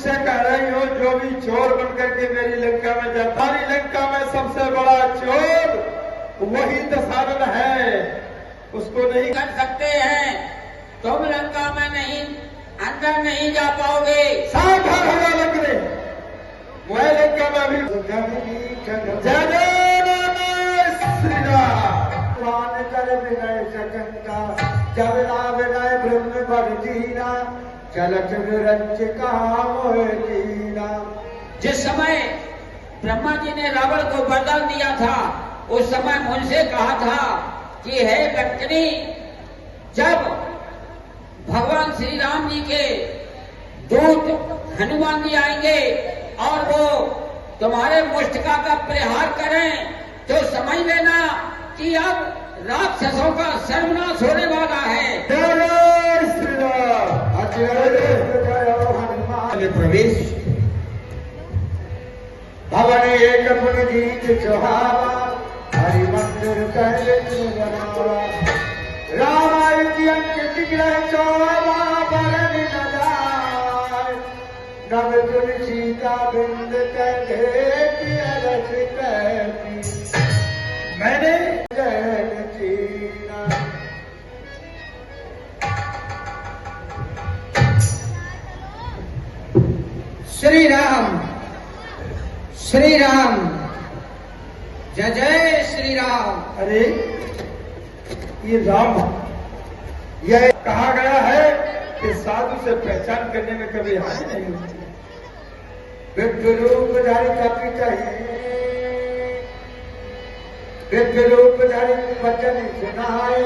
मुझसे कह रही हो जो भी चोर बन करके मेरी लंका में जाता, सारी लंका में सबसे बड़ा चोर वही दशानन है, उसको नहीं कर सकते हैं। तुम लंका में नहीं, अंदर नहीं जा पाओगे। सावधान होना लंगड़े, वह लंका में अभी जय जय श्री राम कर विनय सकंता जब रावण ब्रह्म बरतीना चलत विरंच कामोतीना। जिस समय ब्रह्मा जी ने रावण को वरदान दिया था, उस समय मुझसे कहा था कि हे लक्ष्मी, जब भगवान श्री राम जी के दूत हनुमान जी आएंगे और वो तुम्हारे मुष्टिका का प्रहार करें तो समझ लेना कि अब राक्षसों का सर्वनाश होने वाला है। जय श्री राम। प्रवेश भवन एक पुन जीत चौहावा हरि मंदिर कहले बनावा। रामायण अंक ग्रह चौवा बरन न जाय नव तुलसीता बिंद कहे रस कहती मैंने श्री राम श्री राम जय जय श्री राम। अरे ये राम, यह कहा गया है कि साधु से पहचान करने में कभी हानि नहीं होती। विद्य रूपधारी कपित विद्य रूपधारी वचन सुनाए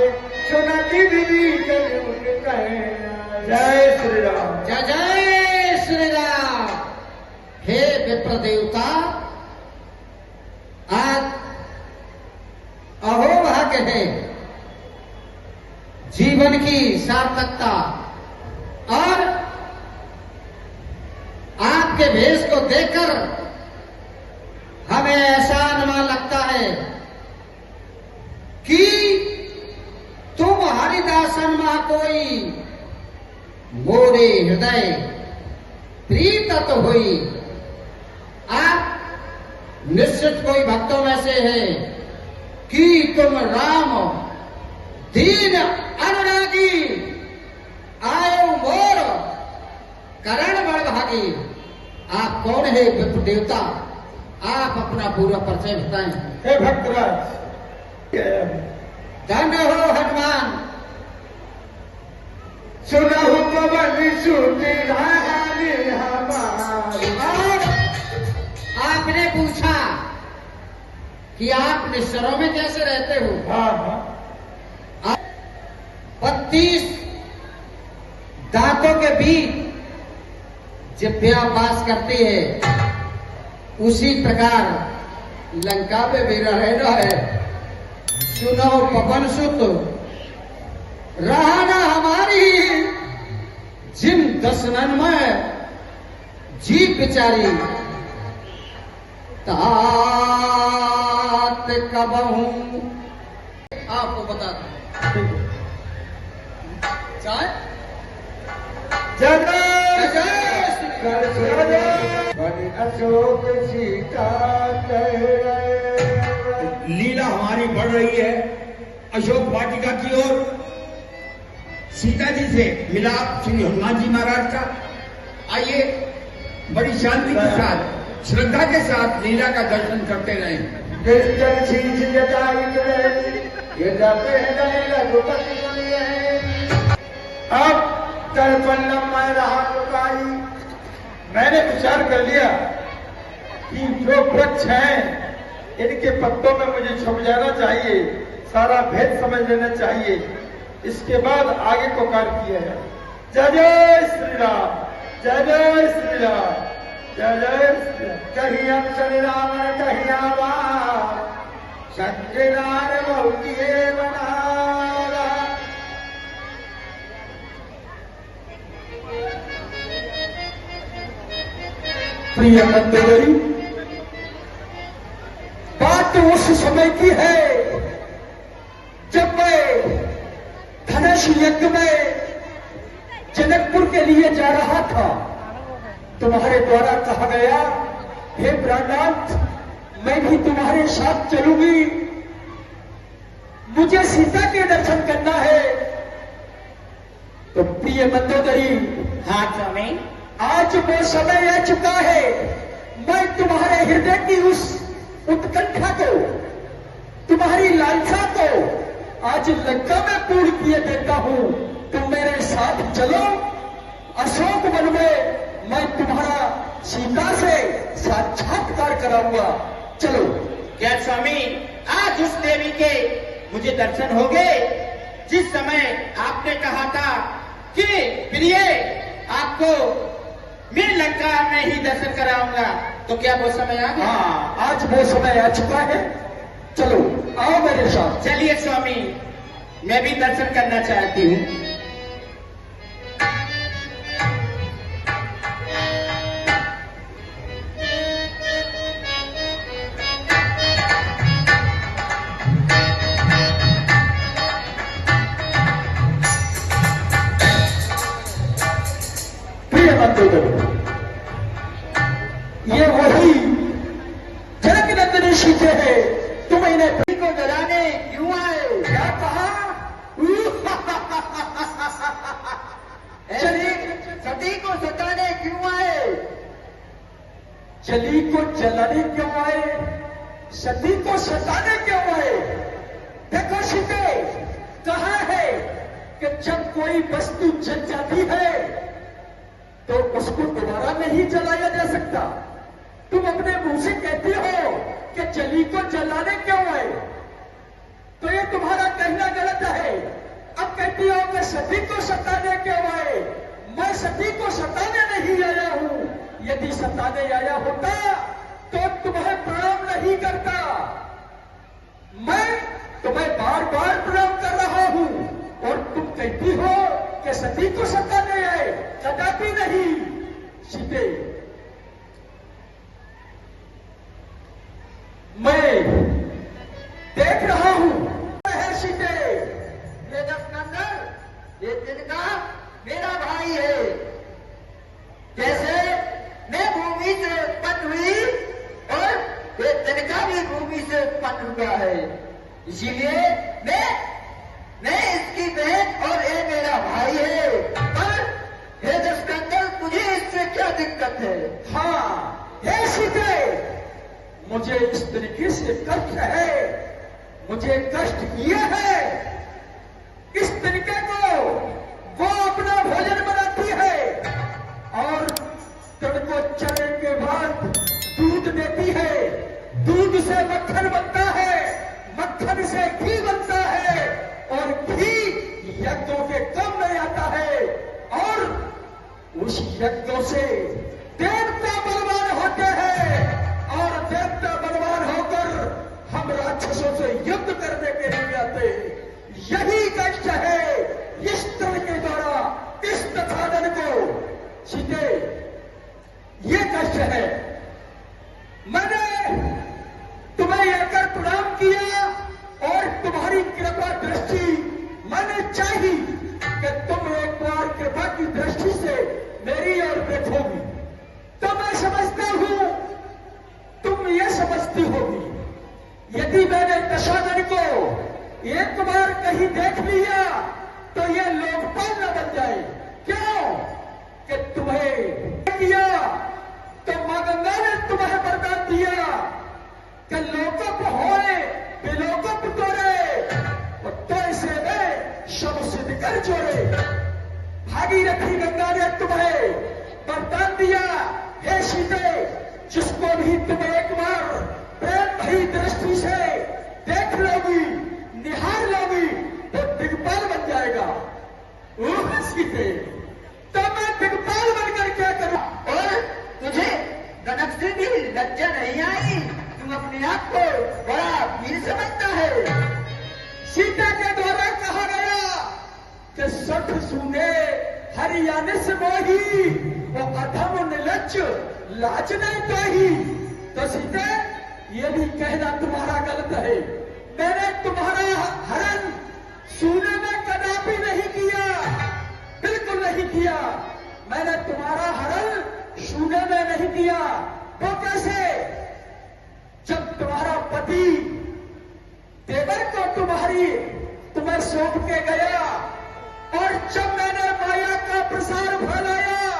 सुनती विविध कहे। जय श्री राम। जय जय श्री राम। हे विप्र देवता, आज अहो भाग्य है जीवन की सार्थकता और आपके भेष को देखकर हमें ऐसा अनुमान लगता है कि तुम हरिदासन मा कोई मोरे हृदय प्रीत तो हुई। आप निश्चित कोई भक्तों में से है कि तुम राम दीन अनुरागी आयो मोर करण बड़भागी। आप कौन है विप्र देवता? आप अपना पूरा परिचय बताएं। हे भक्तराज, धन्य हो हनुमान। सुनहु पवन सुति रानी हमारी। आपने पूछा कि आप निश्चरों में कैसे रहते हो? हाँ हाँ। 32 दांतों के बीच जिभ्या वास करती है, उसी प्रकार लंका में भी रहना है। सुनो पवन सुत रहना हमारी जिम दसनन में जीव बिचारी तात कबहू। आपको बता दूं चाहे जय अशोक सीता लीला हमारी बढ़ रही है अशोक वाटिका की ओर। सीता जी से मिलाप श्री हनुमान जी महाराज का। आइए बड़ी शांति के साथ, श्रद्धा के साथ लीला का दर्शन करते रहें। अब दर्पण मैं रहा लुकाई। मैंने विचार कर लिया कि जो वृक्ष हैं इनके पत्तों में मुझे छुप जाना चाहिए, सारा भेद समझ लेना चाहिए, इसके बाद आगे को कार्य किया है। जय जय श्री राम। जय जय श्री राम। जय जय श्री राम। कहीं हम श्री राम कहीं आवा सत्यनारायण बहुतिए बना। प्रिय मंडली, बात उस समय की है जब मैं धनुष यज्ञ में जनकपुर के लिए जा रहा था। तुम्हारे द्वारा कहा गया, हे प्राणनाथ, मैं भी तुम्हारे साथ चलूंगी, मुझे सीता के दर्शन करना है। तो प्रिय मंदोदरी, हाँ स्वामी, आज वो समय आ चुका है, मैं तुम्हारे हृदय की उस उत्कंठा को, तुम्हारी लालसा को आज लंका में पूर्ण किए देता हूं। तुम मेरे साथ चलो, अशोक वन में मैं तुम्हारा सीता से साक्षात्कार कराऊंगा। चलो। क्या स्वामी, आज उस देवी के मुझे दर्शन हो गए जिस समय आपने कहा था कि प्रिय आपको मैं लंका में ही दर्शन कराऊंगा, तो क्या वो समय आ गया? हाँ, आज वो समय आ चुका है। चलो, आओ मेरे साथ। चलिए स्वामी, मैं भी दर्शन करना चाहती हूँ। ये वही जनकनंदनी सीते हैं, तुम इन्हें पति को जलाने क्यों आए? क्या कहा? सती को सताने क्यों आए? चली को जलाने क्यों आए? सती को सताने क्यों आए? देखो सीते, कहा है कि जब कोई वस्तु जल जाती है तो उसको दोबारा नहीं जलाया जा सकता। तुम अपने मुंह से कहती हो कि चली को जलाने क्यों आए, तो ये तुम्हारा कहना गलत है। अब कहती हो कि सती को सताने क्यों आए। मैं सती को सताने नहीं आया हूं। यदि सताने आया होता तो तुम्हें प्रणाम नहीं करता। मैं तुम्हें बार बार प्रणाम कर रहा हूं और तुम कहती हो कि सती को सताने आए। कदापि नहीं सीते, मैं देख रहा हूं है सीते, ये दशनंदन ये तिनका मेरा भाई है। जैसे मैं भूमि से उत्पन्न हुई और ये तिनका भी भूमि से उत्पन्न हुआ है, इसीलिए मैं इसकी बहन और ये मेरा भाई है। पर हे दशनंदन, तुझे इससे क्या दिक्कत है? हाँ हे सीते, मुझे इस तरीके से कष्ट है, मुझे कष्ट ये है, इस तरीके को वो अपना भोजन बनाती है और तड़को चढ़ने के बाद दूध देती है, दूध से मक्खन बनता है, मक्खन से घी बनता है और घी यज्ञों के काम में आता है और उस यज्ञों से देवता बलवान होते हैं और देवता बलवान होकर हम राक्षसों से युद्ध करने के लिए आते। यही कष्ट है इस तल के द्वारा इस तथागत को सीते, ये कष्ट है। मैंने तुम्हें आकर प्रणाम किया और तुम्हारी कृपा दृष्टि मैंने चाही कि तुम एक बार कृपा की दृष्टि से मेरी ओर देखोगी, तो मैं समझता हूं तुम ये समझती होगी। यदि मैंने दशानन को एक बार कहीं देख लिया तो ये लोकपाल न बन जाए। क्यों कि तुम्हें किया तो मां गंगा ने तुम्हें वरदान दिया कि लोकप होए विलोकप तोरे और तो इसे में शब सिद्ध कर जोड़े। भागीरथी गंगा ने तुम्हें वरदान दिया, हे सीते, जिसको भी तुम एक बार प्रेम भरी दृष्टि से देख लोगी, निहार लोगी, तो दिग्पाल बन जाएगा। ओह सीते, तो मैं दिग्पाल बनकर क्या करूं? और तुझे गणक से भी लज्जा नहीं आई? तुम अपने आप को बड़ा वीर समझता है। सीता के द्वारा कहा गया कि सठ सुने हरियाणे से मोही वो अधम निलज्ज लाज नहीं पाही। तो सीते, ये भी कहना तुम्हारा गलत है। मैंने तुम्हारा हरण सोने में नहीं किया, बिल्कुल नहीं किया। मैंने तुम्हारा हरण छूने में नहीं दिया। वो कैसे? जब तुम्हारा पति देवर को तुम्हें सौंप के गया, और जब मैंने माया का प्रसार फैलाया,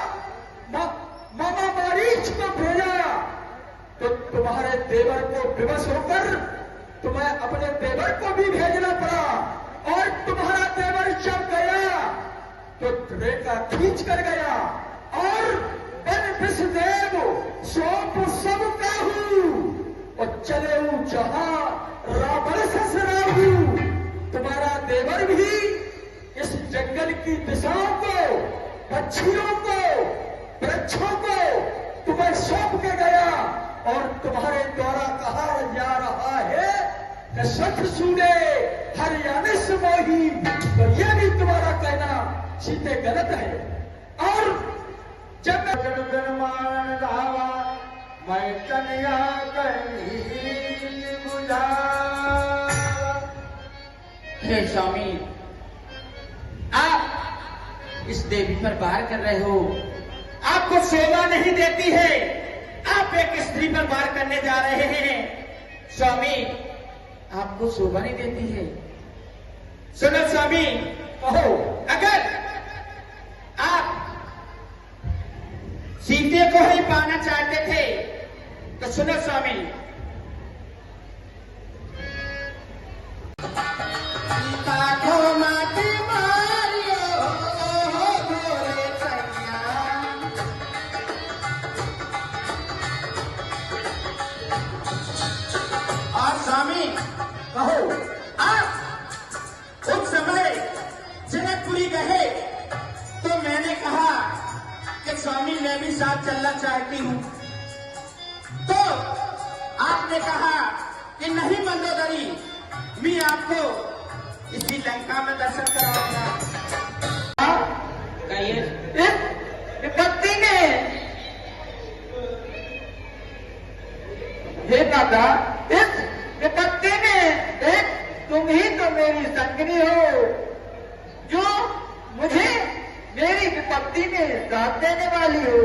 मामा मारीच को भेजा, तो तुम्हारे देवर को विवश होकर तुम्हें अपने देवर को भी भेजना पड़ा। और तुम्हारा देवर जब गया तो रेखा खींच कर गया, और बन विषदेव सौंप सब काहू, और चले जहां रावण ससुराहू। तुम्हारा देवर भी इस जंगल की दिशाओं को, पक्षियों को, वृक्षों को तुम्हें सौंप के गया, और तुम्हारे द्वारा कहा जा रहा है कि सठ सूने हरियाणा से मोही। तो यह भी तुम्हारा कहना सीधे गलत है। और जब मैं धावा मैं कन्या कहीं बुझा। हे स्वामी, आप इस देवी पर वार कर रहे हो, आपको शोभा नहीं देती है। आप एक स्त्री पर वार करने जा रहे हैं। स्वामी, आपको शोभा नहीं देती है। सुनो स्वामी, कहो, अगर आप सीते को ही पाना चाहते थे तो सुनो स्वामी, सीता को माटी मारियो गोरे सैया। और स्वामी, कहो, आप उस समय जनकपुरी गए तो मैंने कहा कि स्वामी मैं भी साथ चलना चाहती हूं, तो आपने कहा कि नहीं मंदोदरी, मैं आपको इसी लंका में दर्शन कराऊंगा। विपत्ति ने, हे दादा, इस विपत्ति ने एक तुम ही तो मेरी संगनी हो, जो मुझे मेरी विपत्ति में साथ देने वाली हो।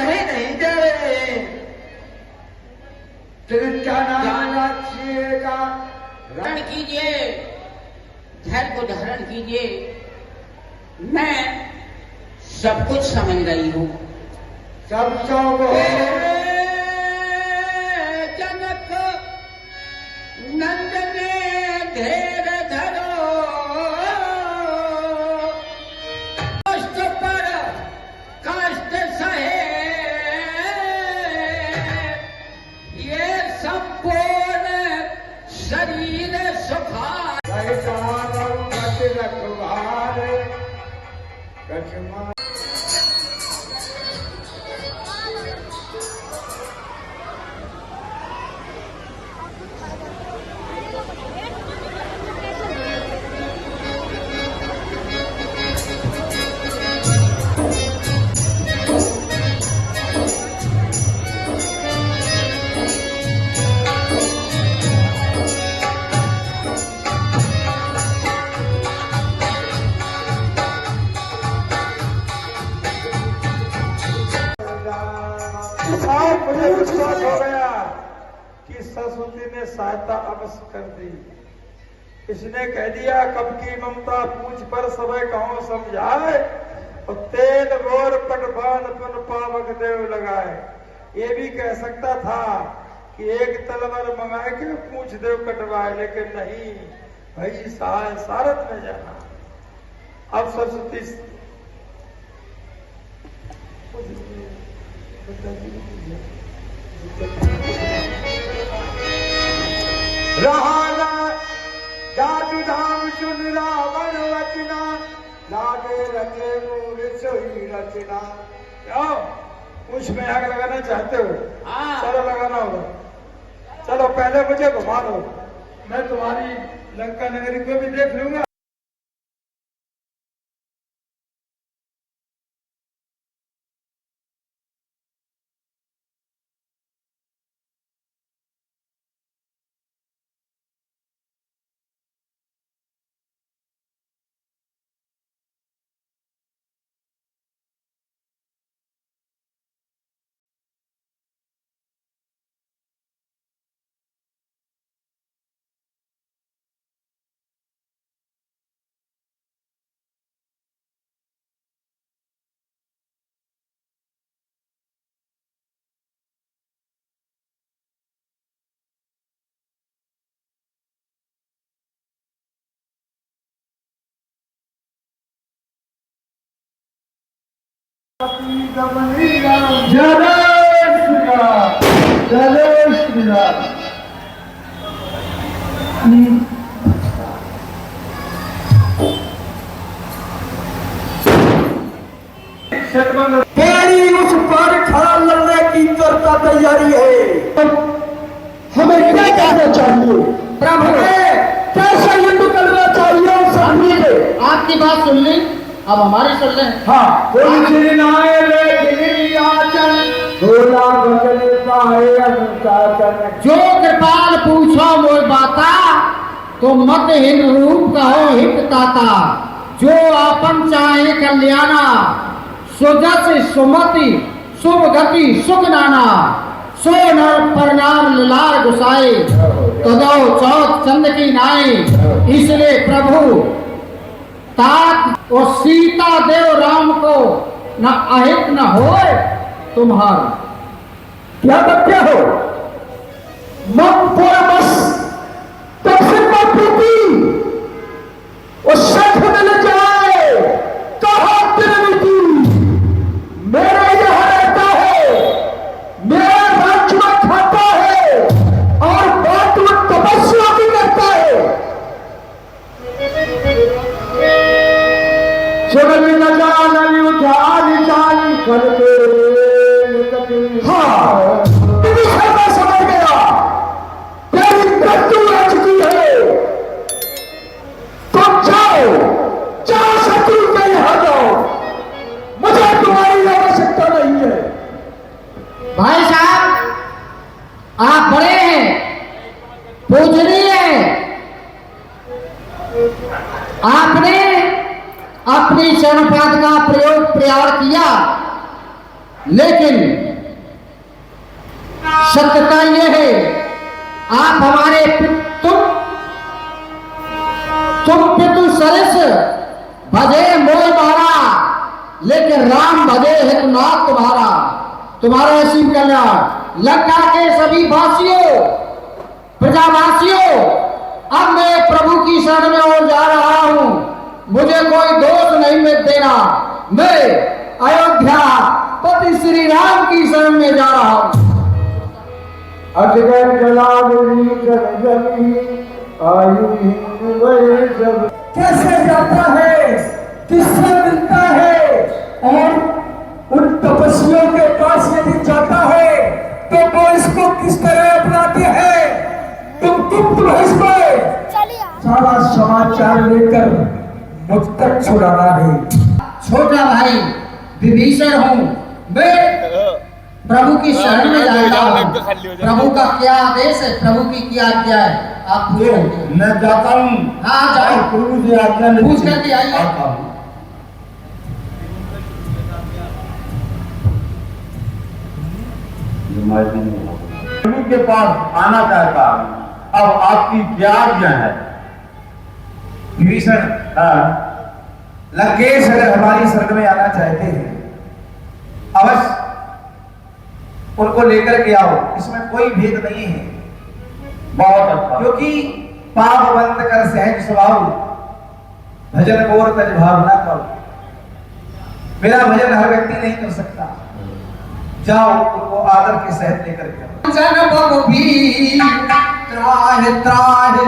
नहीं जा रहे हैं। धारण कीजिए, धैर्य को धारण कीजिए। मैं सब कुछ समझ गई हूं। सब चौक जनक नंदने धैर धरो, कष्ट पर कष्ट सहे, ये संपूर्ण शरीर सुखा। मुझे विश्वास हो गया कि सरस्वती ने सहायता अवश्य कर दी। इसने कह दिया कब की ममता पूछ पर समय कहो समझाए, और तेल गोर पट बांध पुन पावक देव लगाए। ये भी कह सकता था कि एक तलवार मंगाए के पूछ देव कटवाए, लेकिन नहीं भाई, सारथ में जाना। अब सरस्वती रहा जादू धाम चुन रावण रचना, लागे रचे मूल सोई रचना। क्यों कुछ में आग लगाना चाहते हो? चलो लगाना होगा। चलो पहले मुझे घुमा दो, मैं तुम्हारी लंका नगरी को भी देख लूंगा। जय श्री राम। तेरी उस पर खड़ा लड़ने की करता तैयारी है। हमें क्या करना चाहिए प्रभु? कैसा युद्ध करना चाहिए सामने से? आपकी बात सुन ली, अब हमारी सुन लें। हाँ, जो कृपाल पूछो मोर बाता, तो मत हिन रूप कहो हित ताता। जो आपन चाहे कल्याणा, सुजस सुमति शुभ गति सुख नाना। सो नर प्रणाम लाल गुसाए, तदो चौथ चंद की नाई। इसलिए प्रभु तात और सीता देव राम को न अहित न होए तुम्हारा। क्या बच्चे हो? मन पूरा बस तब से प्रीति और सख मिल जाए, कहा तिरमिति। मेरा यहाँ रहता है, मेरा राज्य में खाता है, और बात में तपस्या भी करता है। जगत न जान उठान जान करके। हाँ, मैं समझ गया, तेरी मृत्यु हो चुकी है। तुम जाओ, जाओ शत्रु के यहाँ जाओ, मुझे तुम्हारी आवश्यकता नहीं है। भाई साहब, आप बड़े हैं, पूजनीय हैं। आपने अपनी चरणपाद का प्रयास किया, लेकिन सत्यता यह है, आप हमारे तुम पितु सरस भजे मोह मारा, लेकिन राम भजे हितनाथ तुम्हारा। तुम्हारा असीम कल्याण। लंका के सभी वासियों, प्रजावासियों, अब मैं प्रभु की शरण में और जा रहा हूं। मुझे कोई दोष नहीं मिल देना। मैं अयोध्या पति श्री राम की शरण में जा रहा हूं। अजगर जलावली जमी आयु सब। कैसे जाता है, किससे मिलता है, और उन तपस्वियों के पास यदि जाता है तो वो इसको किस तरह अपनाते हैं? तुम इसमें सारा समाचार लेकर मुझ तक छुड़ाना है। छोटा भाई विभीषण हूँ मैं, प्रभु की शरण में जाता हूँ। प्रभु का क्या आदेश है, प्रभु की क्या आज्ञा है, आप पूछो। मैं जाता हूँ। हाँ जाओ, प्रभु से आज्ञा पूछ करके आइए। प्रभु के पास आना चाहता हूँ, अब आपकी क्या आज्ञा है? विभीषण, लंकेश अगर हमारी स्वर्ग में आना चाहते हैं, अवश्य उनको लेकर के आओ, इसमें कोई भेद नहीं है। बहुत अच्छा। क्योंकि पाप बंद कर सहज स्वभाव, भजन और तज भावना करो। मेरा भजन हर व्यक्ति नहीं कर सकता। जाओ, उनको आदर के सहित लेकर के आओ। जन बब भी त्राहि त्राहि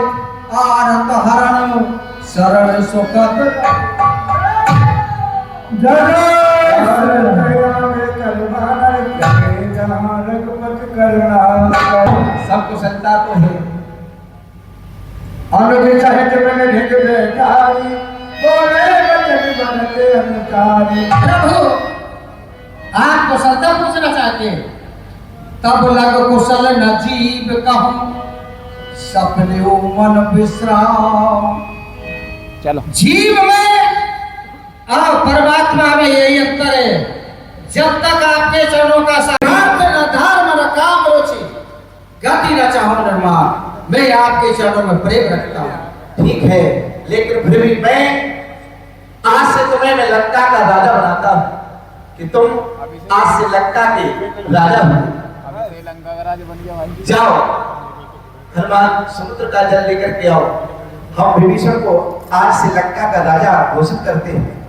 आरत हरण शरण सुखद। सब कुशलता तो है। अनुज साहित्य में ढेक बेकारी, बोले बचन बनते अनकारी। प्रभु, आप कुशलता पूछना चाहते हैं, तब लग कुशल न जीव कहूं, सपने मन विश्राम। चलो, जीव में और परमात्मा में यही अंतर है। जब तक आपके चरणों का साथ न धर्म न काम रुचि, गति न चाहो निर्माण, मैं आपके चरणों में प्रेम रखता हूँ। ठीक है, लेकिन फिर भी मैं आज से तुम्हें मैं लंका का राजा बनाता हूँ कि तुम आज से लंका के राजा बनो। जाओ, हनुमान समुद्र का जल लेकर के आओ। हम विभीषण को आज से लंका का राजा घोषित करते हैं।